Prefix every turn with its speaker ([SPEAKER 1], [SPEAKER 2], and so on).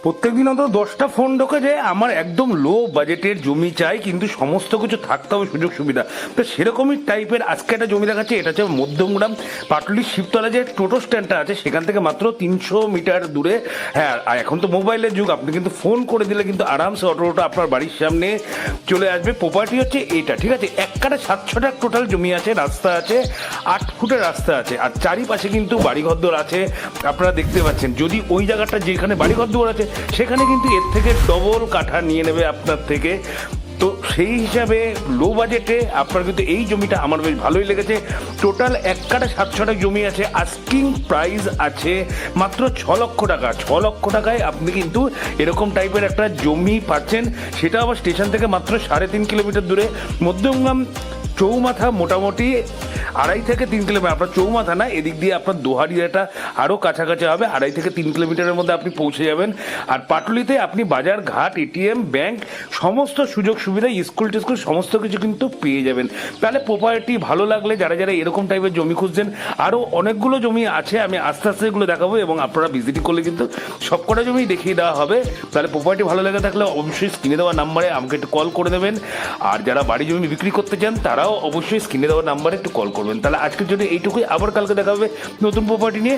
[SPEAKER 1] প্রত্যেকদিন অন্তত 10টা ফোন ঢোকে যে আমার একদম লো বাজেটের জমি চাই, কিন্তু সমস্ত কিছু থাকতে হবে সুযোগ সুবিধা। তো সেরকমই টাইপের আজকে একটা জমি দেখাচ্ছে। এটা হচ্ছে মধ্যমগ্রাম পাটুলি শিবতলা যে টোটো স্ট্যান্ডটা আছে সেখান থেকে মাত্র 300 মিটার দূরে। হ্যাঁ, আর এখন তো মোবাইলের যুগ, আপনি কিন্তু ফোন করে দিলে কিন্তু আরামসে অটোটা আপনার বাড়ির সামনে চলে আসবে। প্রপার্টি হচ্ছে এটা, ঠিক আছে। 1 কাঠা 7 ছটা টোটাল জমি আছে, রাস্তা আছে, 8 ফুটের রাস্তা আছে, আর চারিপাশে কিন্তু বাড়িঘরদোর আছে। আপনারা দেখতে পাচ্ছেন, যদি ওই জায়গাটা যেখানে বাড়িঘরদোর আছে সেখানে কিন্তু এর থেকে ডবল কাঠা নিয়ে নেবে আপনার থেকে। তো সেই হিসাবে লো বাজেটে আপনার কিন্তু এই জমিটা আমার বেশ ভালোই লেগেছে। টোটাল 1 কাঠা 7 ছটা জমি আছে, আস্কিং প্রাইস আছে মাত্র 6 লক্ষ টাকা। 6 লক্ষ টাকায় আপনি কিন্তু এরকম টাইপের একটা জমি পাচ্ছেন, সেটা আবার স্টেশন থেকে মাত্র 3.5 কিলোমিটার দূরে। মধ্যমগ্রাম চৌমাথা মোটামুটি 2.5 থেকে 3 কিলোমিটার, আপনার চৌমাথা না, এদিক দিয়ে আপনার দোহারিয়াটা আরও কাছাকাছি হবে, 2.5 থেকে 3 কিলোমিটারের মধ্যে আপনি পৌঁছে যাবেন। আর পাটুলিতে আপনি বাজার ঘাট, এটিএম, ব্যাংক, সমস্ত সুযোগ সুবিধা, স্কুল টিস্কুল সমস্ত কিছু কিন্তু পেয়ে যাবেন। তাহলে প্রপার্টি ভালো লাগলে যারা যারা এরকম টাইপের জমি খুঁজছেন, আরও অনেকগুলো জমি আছে, আমি আস্তে আস্তে এগুলো দেখাবো এবং আপনারা ভিজিট করলে কিন্তু সবকটা জমি দেখিয়ে দেওয়া হবে। তাহলে প্রপার্টি ভালো লেগে থাকলে অবশ্যই স্ক্রিনে দেওয়া নাম্বারে আমাকে একটু কল করে দেবেন। আর যারা বাড়ি জমি বিক্রি করতে চান তারাও অবশ্যই স্ক্রিনে দেওয়া নাম্বারে একটু কল করবেন। তাহলে আজকের জন্য এইটুকুই, আবার কালকে দেখা হবে নতুন প্রপার্টি নিয়ে।